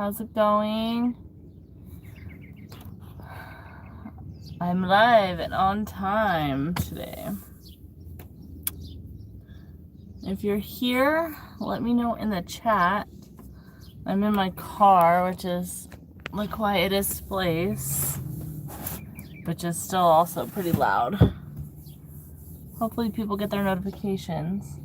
How's it going? I'm live and on time today. If you're here, let me know in the chat. I'm in my car, which is the quietest place, but just still also pretty loud. Hopefully people get their notifications.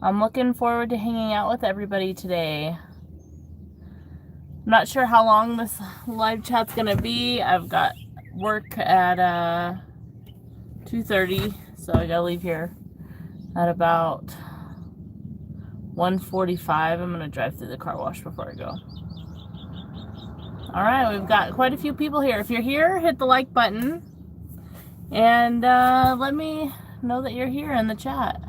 I'm looking forward to hanging out with everybody today. I'm not sure how long this live chat's gonna be. I've got work at 2:30, so I gotta leave here at about 1:45. I'm gonna drive through the car wash before I go. All right, we've got quite a few people here. If you're here, hit the like button and let me know that you're here in the chat.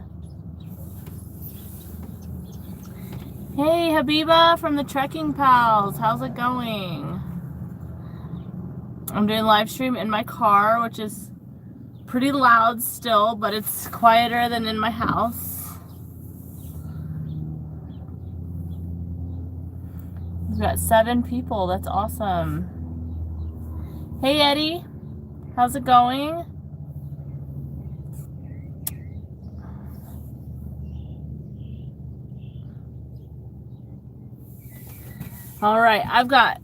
Hey, Habiba from the Trekking Pals. How's it going? I'm doing live stream in my car, which is pretty loud still, but it's quieter than in my house. We've got 7 people. That's awesome. Hey, Eddie. How's it going? All right, I've got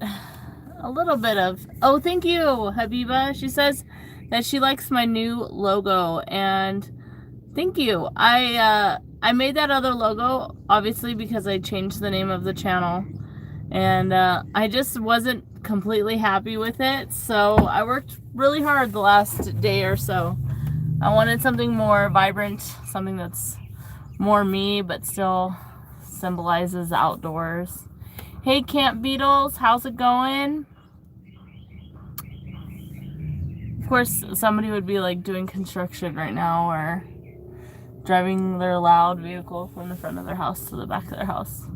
a little bit of... Oh, thank you, Habiba. She says that she likes my new logo, and thank you. I made that other logo, obviously, because I changed the name of the channel, and I just wasn't completely happy with it, so I worked really hard the last day or so. I wanted something more vibrant, something that's more me, but still symbolizes outdoors. Hey, Camp Beatles, how's it going? Of course, somebody would be like doing construction right now or driving their loud vehicle from the front of their house to the back of their house.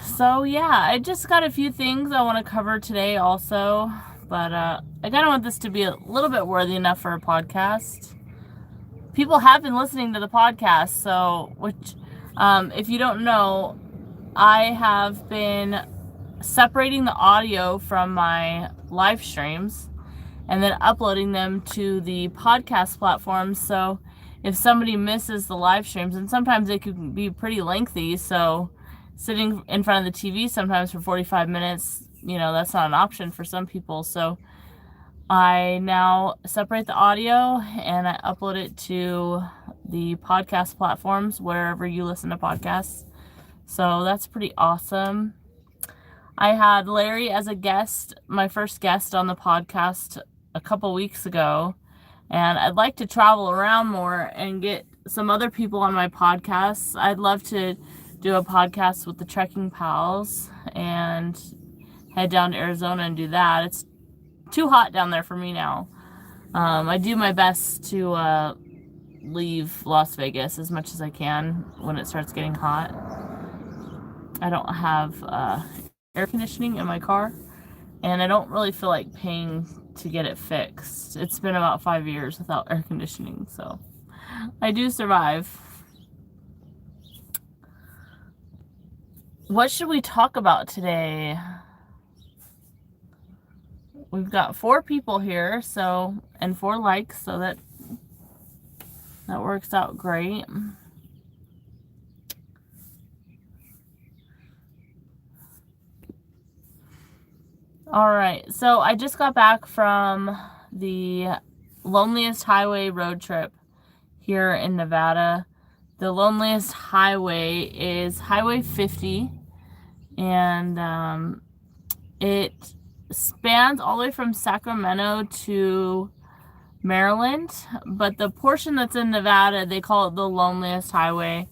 So yeah, I just got a few things I want to cover today also, but I kind of want this to be a little bit worthy enough for a podcast. People have been listening to the podcast, so, which, if you don't know, I have been separating the audio from my live streams and then uploading them to the podcast platforms. So if somebody misses the live streams, and sometimes they can be pretty lengthy, so sitting in front of the TV sometimes for 45 minutes, you know, that's not an option for some people. So I now separate the audio and I upload it to the podcast platforms wherever you listen to podcasts. So that's pretty awesome. I had Larry as a guest, my first guest on the podcast a couple weeks ago, and I'd like to travel around more and get some other people on my podcasts. I'd love to do a podcast with the Trekking Pals and head down to Arizona and do that. It's too hot down there for me now. I do my best to leave Las Vegas as much as I can when it starts getting hot. I don't have air conditioning in my car, and I don't really feel like paying to get it fixed. It's been about 5 years without air conditioning, so I do survive. What should we talk about today? We've got 4 people here, so, and 4 likes, so that works out great. All right, so I just got back from the loneliest highway road trip here in Nevada. The loneliest highway is Highway 50, and it spans all the way from Sacramento to Maryland, but the portion that's in Nevada, they call it the loneliest highway.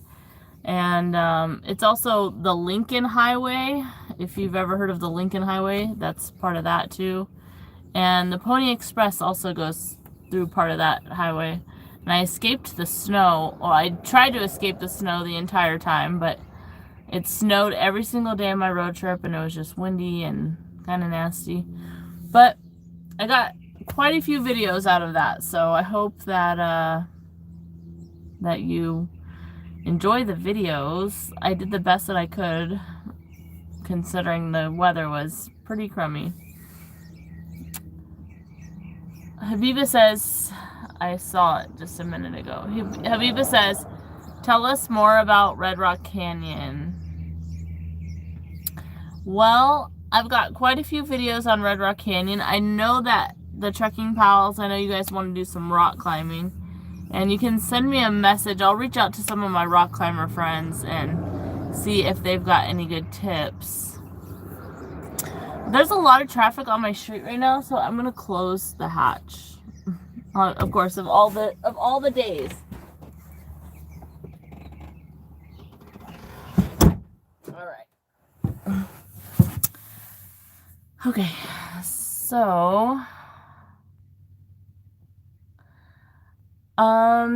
And it's also the Lincoln Highway. If you've ever heard of the Lincoln Highway, that's part of that too. And the Pony Express also goes through part of that highway. And I escaped the snow. Well, I tried to escape the snow the entire time, but it snowed every single day of my road trip, and it was just windy and kind of nasty. But I got quite a few videos out of that. So I hope that that you enjoy the videos. I did the best that I could, considering the weather was pretty crummy. Habiba says, I saw it just a minute ago. Habiba says, tell us more about Red Rock Canyon. Well, I've got quite a few videos on Red Rock Canyon. I know that the Trekking Pals, I know you guys want to do some rock climbing. And you can send me a message. I'll reach out to some of my rock climber friends and see if they've got any good tips. There's a lot of traffic on my street right now, so I'm gonna close the hatch. Of course, of all the days. All right. Okay, so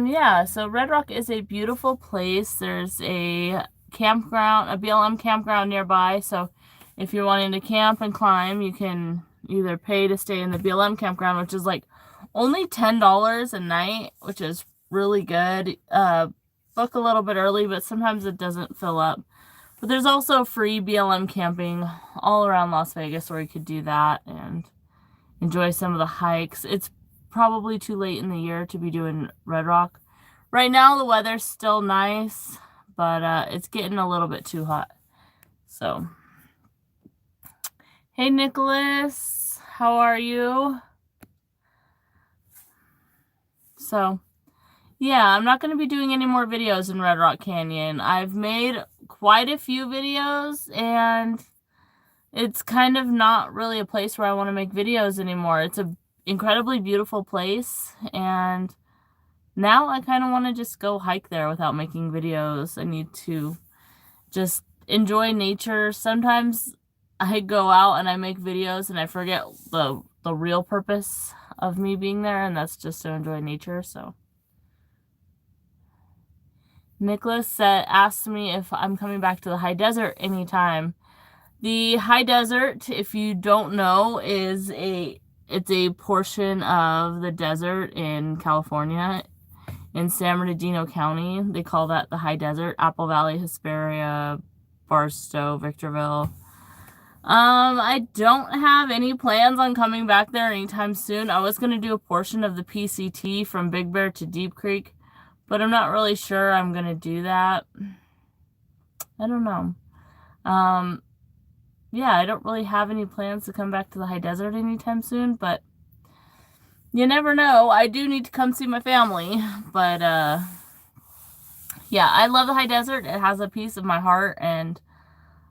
yeah, so Red Rock is a beautiful place. There's a campground, a BLM campground nearby, so if you're wanting to camp and climb, you can either pay to stay in the BLM campground, which is like only $10 a night, which is really good. Book a little bit early, but sometimes it doesn't fill up. But there's also free BLM camping all around Las Vegas where you could do that and enjoy some of the hikes. It's probably too late in the year to be doing Red Rock. Right now the weather's still nice, but it's getting a little bit too hot. So, hey Nicholas, how are you? So, yeah, I'm not going to be doing any more videos in Red Rock Canyon. I've made quite a few videos, and it's kind of not really a place where I want to make videos anymore. It's an incredibly beautiful place, and now I kind of want to just go hike there without making videos. I need to just enjoy nature. Sometimes I go out and I make videos and I forget the real purpose of me being there, and that's just to enjoy nature. So Nicholas asked me if I'm coming back to the high desert anytime. The high desert, if you don't know, it's a portion of the desert in California, in San Bernardino County. They call that the high desert. Apple Valley, Hesperia, Barstow, Victorville. I don't have any plans on coming back there anytime soon. I was going to do a portion of the PCT from Big Bear to Deep Creek, but I'm not really sure I'm going to do that. I don't know. Yeah, I don't really have any plans to come back to the high desert anytime soon, but you never know. I do need to come see my family, but yeah, I love the high desert. It has a piece of my heart, and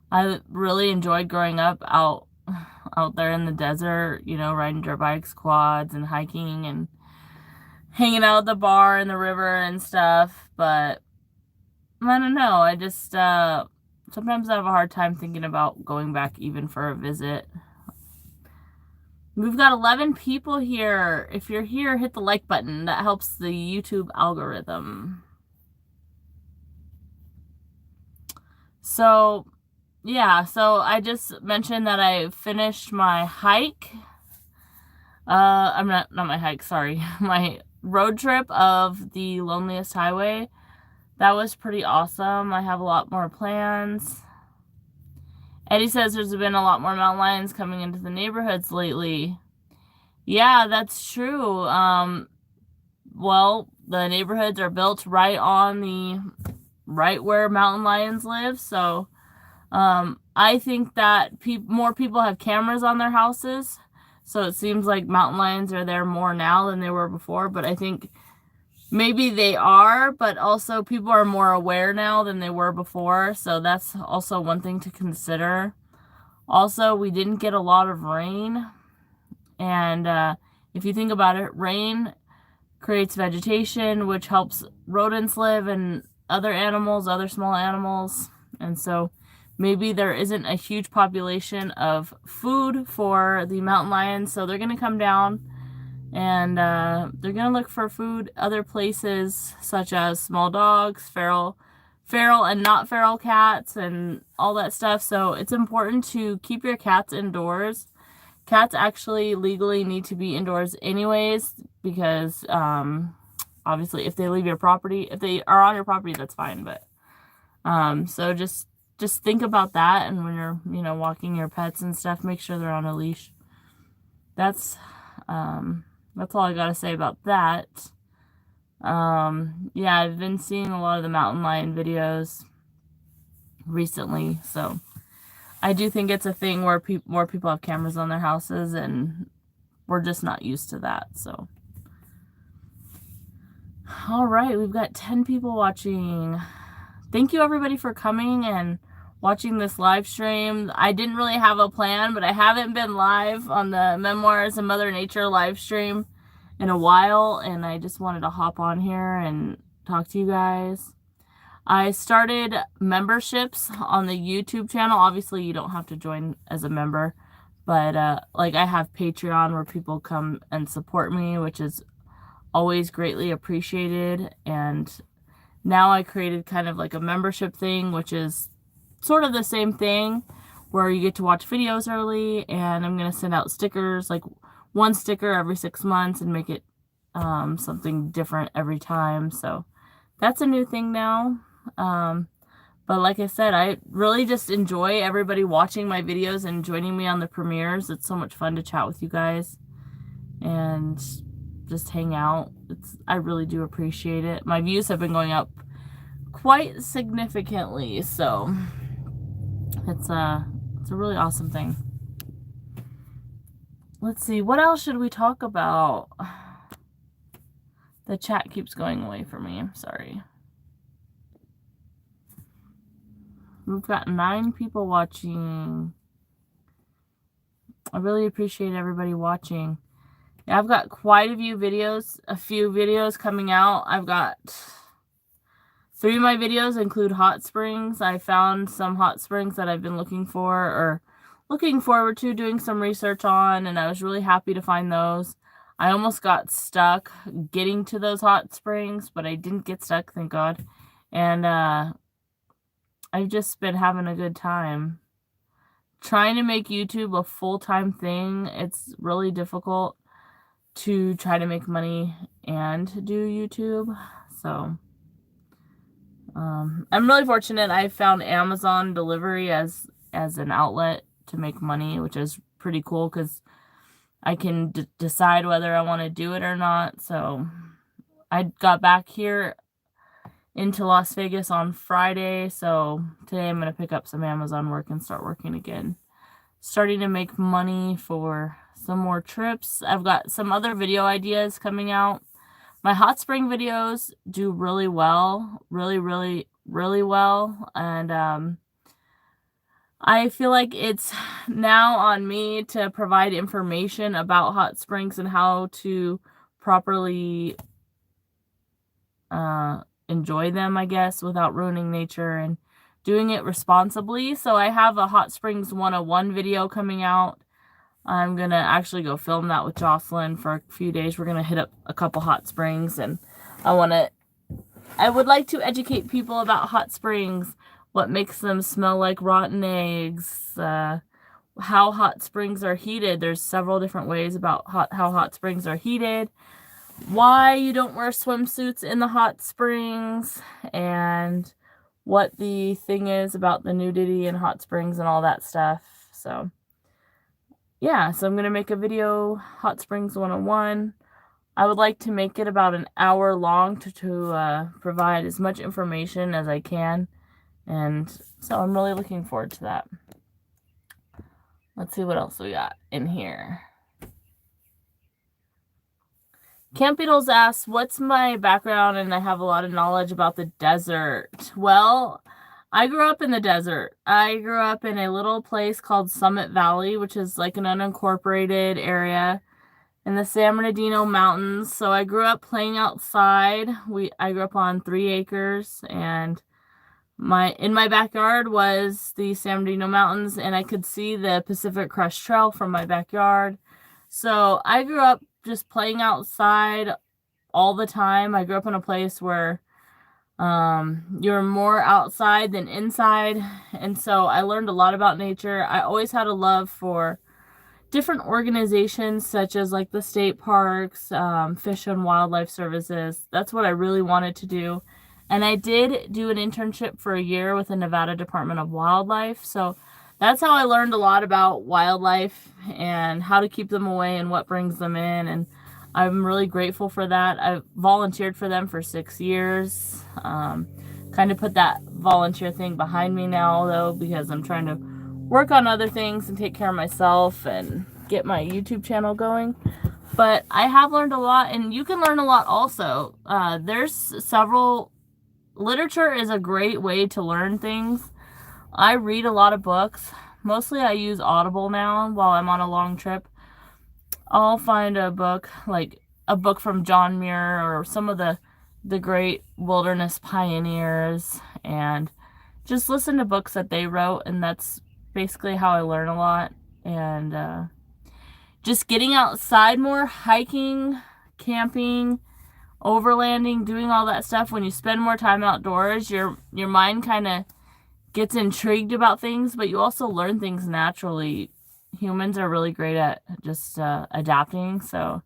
I really enjoyed growing up out there in the desert, you know, riding dirt bikes, quads, and hiking, and hanging out at the bar and the river and stuff. But I don't know. I just sometimes I have a hard time thinking about going back even for a visit. We've got 11 people here. If you're here, hit the like button. That helps the YouTube algorithm. So, yeah, so I just mentioned that I finished my hike. I'm not my hike, sorry. My road trip of the Loneliest Highway. That was pretty awesome. I have a lot more plans. Eddie says there's been a lot more mountain lions coming into the neighborhoods lately. Yeah, that's true. Well, the neighborhoods are built right where mountain lions live, so I think that more people have cameras on their houses, so it seems like mountain lions are there more now than they were before, but I think maybe they are, but also people are more aware now than they were before, so that's also one thing to consider. Also, we didn't get a lot of rain, and if you think about it, rain creates vegetation, which helps rodents live and other animals, other small animals, and so maybe there isn't a huge population of food for the mountain lions, so they're going to come down and they're going to look for food other places, such as small dogs, feral and not feral cats, and all that stuff. So it's important to keep your cats indoors. Cats actually legally need to be indoors anyways because obviously if they leave your property, if they are on your property, that's fine. But so just think about that, and when you're, you know, walking your pets and stuff, make sure they're on a leash. That's all I gotta say about that. Yeah, I've been seeing a lot of the mountain lion videos recently, so I do think it's a thing where more people have cameras on their houses, and we're just not used to that. So, all right, we've got 10 people watching. Thank you everybody for coming and watching this live stream. I didn't really have a plan, but I haven't been live on the Memoirs of Mother Nature live stream in a while, and I just wanted to hop on here and talk to you guys. I started memberships on the YouTube channel. Obviously, you don't have to join as a member, but like I have Patreon where people come and support me, which is always greatly appreciated. And now I created kind of like a membership thing, which is sort of the same thing, where you get to watch videos early, and I'm going to send out stickers, like one sticker every 6 months, and make it something different every time. So that's a new thing now. But like I said, I really just enjoy everybody watching my videos and joining me on the premieres. It's so much fun to chat with you guys and just hang out. I really do appreciate it. My views have been going up quite significantly, so it's a really awesome thing. Let's see, what else should we talk about? The chat keeps going away from me. I'm sorry. We've got 9 people watching. I really appreciate everybody watching. Yeah, I've got quite a few videos coming out. I've got 3 of my videos include hot springs. I found some hot springs that I've been looking for or looking forward to doing some research on, and I was really happy to find those. I almost got stuck getting to those hot springs, but I didn't get stuck, thank God. And I've just been having a good time. Trying to make YouTube a full-time thing, it's really difficult to try to make money and do YouTube. So I'm really fortunate. I found Amazon delivery as an outlet to make money, which is pretty cool because I can decide whether I want to do it or not. So I got back here into Las Vegas on Friday, so today I'm going to pick up some Amazon work and start working again. Starting to make money for some more trips. I've got some other video ideas coming out. My hot spring videos do really well, really well, and I feel like it's now on me to provide information about hot springs and how to properly enjoy them, I guess, without ruining nature and doing it responsibly. So I have a Hot Springs 101 video coming out. I'm going to actually go film that with Jocelyn for a few days. We're going to hit up a couple hot springs, and I would like to educate people about hot springs, what makes them smell like rotten eggs, how hot springs are heated. There's several different ways about how hot springs are heated, why you don't wear swimsuits in the hot springs, and what the thing is about the nudity in hot springs and all that stuff. So yeah, so I'm going to make a video, Hot Springs 101. I would like to make it about an hour long to provide as much information as I can. And so I'm really looking forward to that. Let's see what else we got in here. Camp Beatles asks, what's my background and I have a lot of knowledge about the desert? Well, I grew up in the desert. I grew up in a little place called Summit Valley, which is like an unincorporated area in the San Bernardino Mountains. So I grew up playing outside. I grew up on 3 acres, and in my backyard was the San Bernardino Mountains, and I could see the Pacific Crest Trail from my backyard. So I grew up just playing outside all the time. I grew up in a place where you're more outside than inside, and so I learned a lot about nature. I always had a love for different organizations such as like the state parks, Fish and Wildlife Services. That's what I really wanted to do. And I did do an internship for a year with the Nevada Department of Wildlife. So that's how I learned a lot about wildlife and how to keep them away and what brings them in. And I'm really grateful for that. I volunteered for them for 6 years. Kind of put that volunteer thing behind me now, though, because I'm trying to work on other things and take care of myself and get my YouTube channel going. But I have learned a lot, and you can learn a lot also. There's several... Literature is a great way to learn things. I read a lot of books. Mostly I use Audible now while I'm on a long trip. I'll find a book, like a book from John Muir or some of the great wilderness pioneers, and just listen to books that they wrote, and that's basically how I learn a lot. And just getting outside more, hiking, camping, overlanding, doing all that stuff. When you spend more time outdoors, your mind kind of gets intrigued about things, but you also learn things naturally. Humans are really great at just adapting, so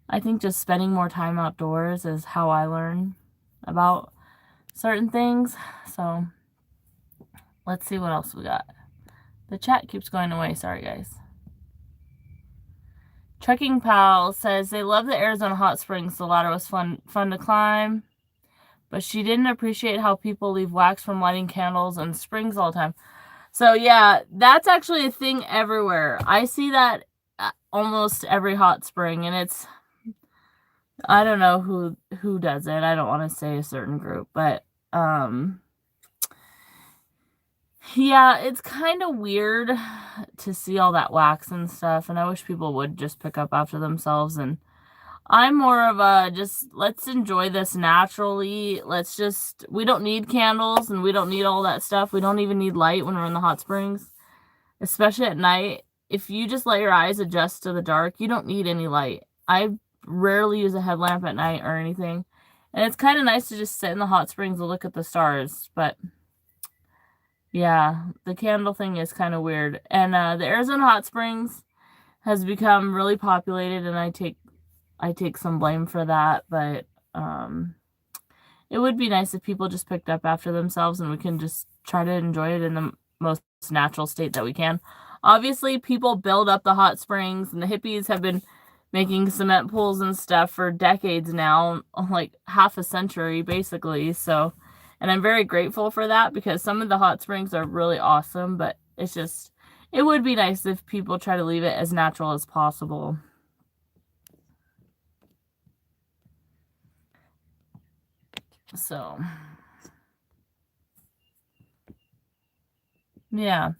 I think just spending more time outdoors is how I learn about certain things. So let's see what else we got. The chat keeps going away. Sorry, guys. Trekking Pal says they love the Arizona hot springs. The ladder was fun to climb, but she didn't appreciate how people leave wax from lighting candles and springs all the time. So yeah, that's actually a thing everywhere. I see that at almost every hot spring, and it's... I don't know who does it. I don't want to say a certain group, but yeah, it's kind of weird to see all that wax and stuff, and I wish people would just pick up after themselves. And I'm more of a just, let's enjoy this naturally. We don't need candles, and we don't need all that stuff. We don't even need light when we're in the hot springs, especially at night. If you just let your eyes adjust to the dark, you don't need any light. I rarely use a headlamp at night or anything, and it's kind of nice to just sit in the hot springs and look at the stars. But yeah, the candle thing is kind of weird. And the Arizona hot springs has become really populated, and I take some blame for that. But it would be nice if people just picked up after themselves, and we can just try to enjoy it in the most natural state that we can. Obviously, people build up the hot springs, and the hippies have been making cement pools and stuff for decades now, like half a century basically. So, and I'm very grateful for that, because some of the hot springs are really awesome, but it would be nice if people try to leave it as natural as possible. So yeah.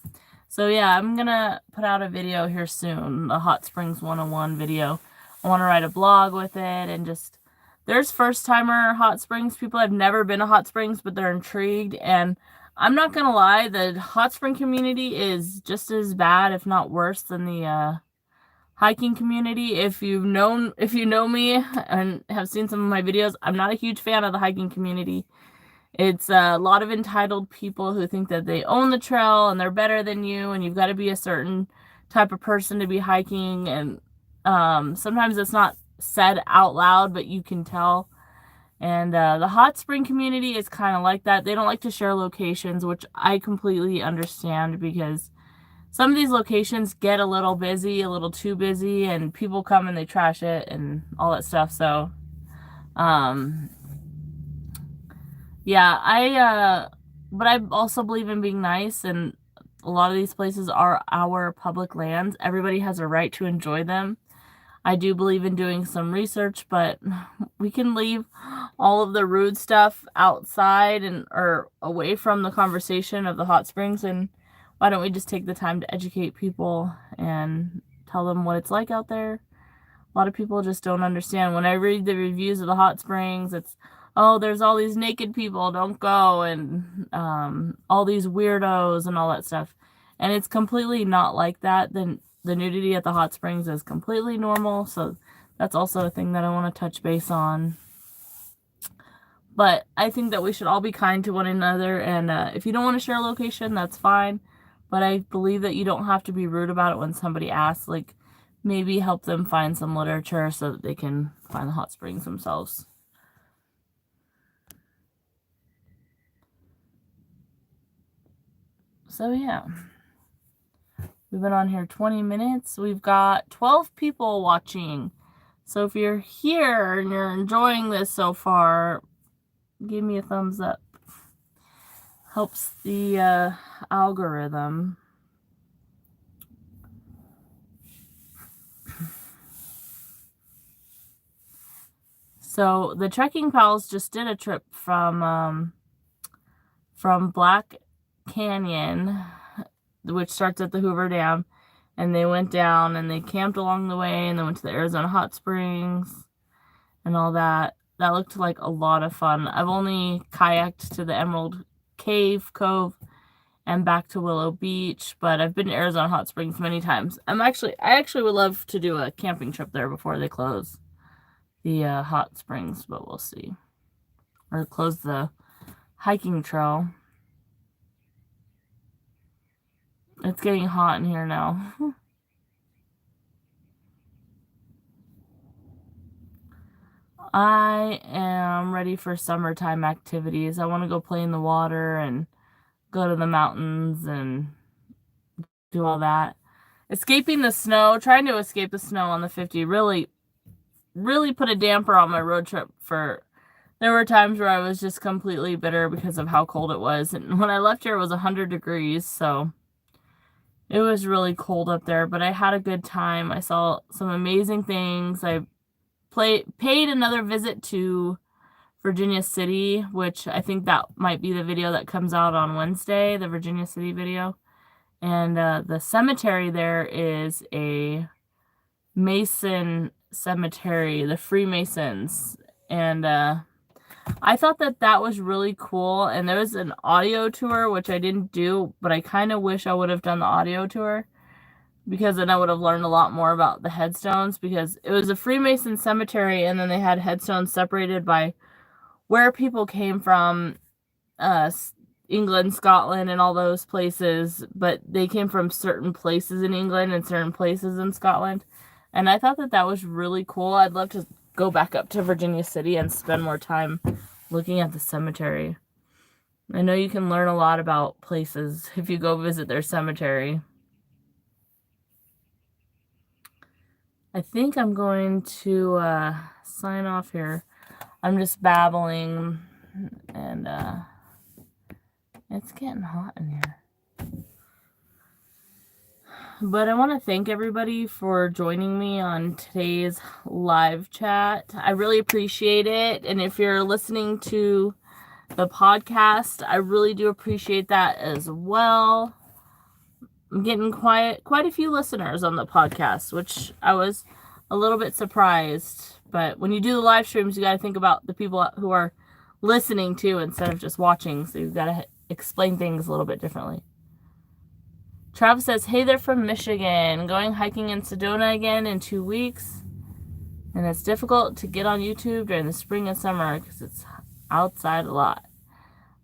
So yeah, I'm gonna put out a video here soon, a Hot Springs 101 video. I want to write a blog with it, and there's first-timer hot springs. People have never been to hot springs, but they're intrigued. And I'm not gonna lie, the hot spring community is just as bad, if not worse, than the hiking community. If you know me and have seen some of my videos, I'm not a huge fan of the hiking community. It's a lot of entitled people who think that they own the trail and they're better than you, and you've got to be a certain type of person to be hiking. And sometimes it's not said out loud, but you can tell. And the hot spring community is kind of like that. They don't like to share locations, which I completely understand, because some of these locations get a little busy, a little too busy, and people come and they trash it and all that stuff. So yeah, but I also believe in being nice, and a lot of these places are our public lands. Everybody has a right to enjoy them. I do believe in doing some research, but we can leave all of the rude stuff outside or away from the conversation of the hot springs. And why don't we just take the time to educate people and tell them what it's like out there? A lot of people just don't understand. When I read the reviews of the hot springs, it's, oh, there's all these naked people, don't go, and all these weirdos and all that stuff. And it's completely not like that. The nudity at the hot springs is completely normal, so that's also a thing that I want to touch base on. But I think that we should all be kind to one another, and if you don't want to share a location, that's fine. but I believe that you don't have to be rude about it when somebody asks. Like, maybe help them find some literature so that they can find the hot springs themselves. So yeah, we've been on here 20 minutes. We've got 12 people watching. So if you're here and you're enjoying this so far, give me a thumbs up. Helps the algorithm. So the Trekking Pals just did a trip from Black Canyon, which starts at the Hoover Dam, and they went down and they camped along the way, and they went to the Arizona Hot Springs and all that. That looked like a lot of fun. I've only kayaked to the Emerald Cove and back to Willow Beach, but I've been to Arizona Hot Springs many times. I actually would love to do a camping trip there before they close the hot springs, but we'll see. Or close the hiking trail. It's getting hot in here now. I am ready for summertime activities. I want to go play in the water and go to the mountains and do all that. Escaping the snow, trying to escape the snow on the 50 really put a damper on my road trip. There were times where I was just completely bitter because of how cold it was. And when I left here, it was 100 degrees, so it was really cold up there, but I had a good time. I saw some amazing things. I paid another visit to Virginia City, which I think that might be the video that comes out on Wednesday, the Virginia City video. And the cemetery there is a Mason cemetery, the Freemasons. And I thought that was really cool. And there was an audio tour, which I didn't do, but I kind of wish I would have done the audio tour, because then I would have learned a lot more about the headstones, because it was a Freemason cemetery, and then they had headstones separated by where people came from, England, Scotland, and all those places, but they came from certain places in England and certain places in Scotland. And I thought that was really cool. I'd love to go back up to Virginia City and spend more time looking at the cemetery. I know you can learn a lot about places if you go visit their cemetery. I think I'm going to sign off here. I'm just babbling, and it's getting hot in here. But I want to thank everybody for joining me on today's live chat. I really appreciate it. And if you're listening to the podcast, I really do appreciate that as well. I'm getting quite a few listeners on the podcast, which I was a little bit surprised. But when you do the live streams, you got to think about the people who are listening to instead of just watching. So you've got to explain things a little bit differently. Travis says, hey, they're from Michigan. Going hiking in Sedona again in 2 weeks. And it's difficult to get on YouTube during the spring and summer because it's outside a lot.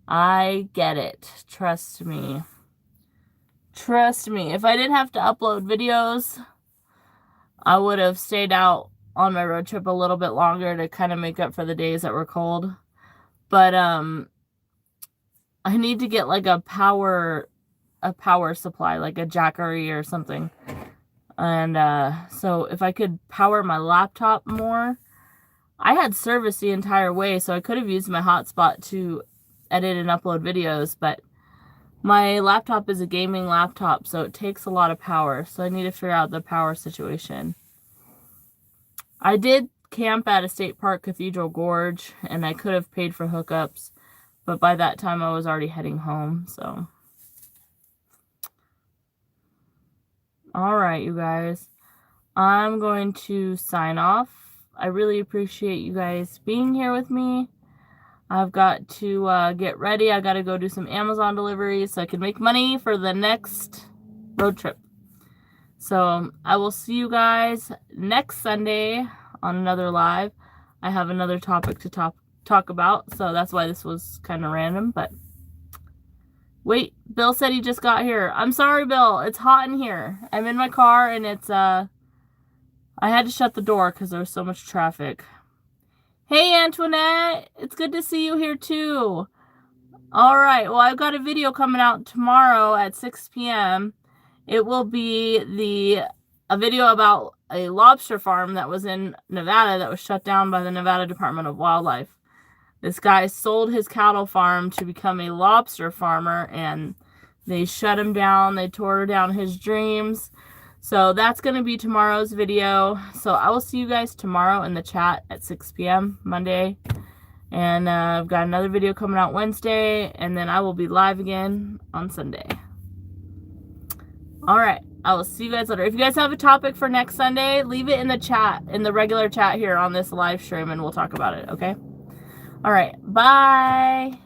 I get it. Trust me. Trust me. If I didn't have to upload videos, I would have stayed out on my road trip a little bit longer to kind of make up for the days that were cold. But I need to get like a power supply, like a Jackery or something. And so if I could power my laptop more, I had service the entire way, so I could have used my hotspot to edit and upload videos, but my laptop is a gaming laptop, so it takes a lot of power, so I need to figure out the power situation. I did camp at a state park, Cathedral Gorge, and I could have paid for hookups, but by that time I was already heading home, so. Alright, you guys. I'm going to sign off. I really appreciate you guys being here with me. I've got to get ready. I got to go do some Amazon deliveries so I can make money for the next road trip. So I will see you guys next Sunday on another live. I have another topic to talk about, so that's why this was kind of random, but Wait, Bill said he just got here. I'm sorry, Bill. It's hot in here. I'm in my car and it's, I had to shut the door because there was so much traffic. Hey, Antoinette. It's good to see you here, too. All right. Well, I've got a video coming out tomorrow at 6 p.m. It will be a video about a lobster farm that was in Nevada that was shut down by the Nevada Department of Wildlife. This guy sold his cattle farm to become a lobster farmer, and they shut him down. They tore down his dreams. So that's going to be tomorrow's video. So I will see you guys tomorrow in the chat at 6 p.m. Monday. And I've got another video coming out Wednesday, and then I will be live again on Sunday. All right. I will see you guys later. If you guys have a topic for next Sunday, leave it in the chat, in the regular chat here on this live stream, and we'll talk about it, okay? All right. Bye.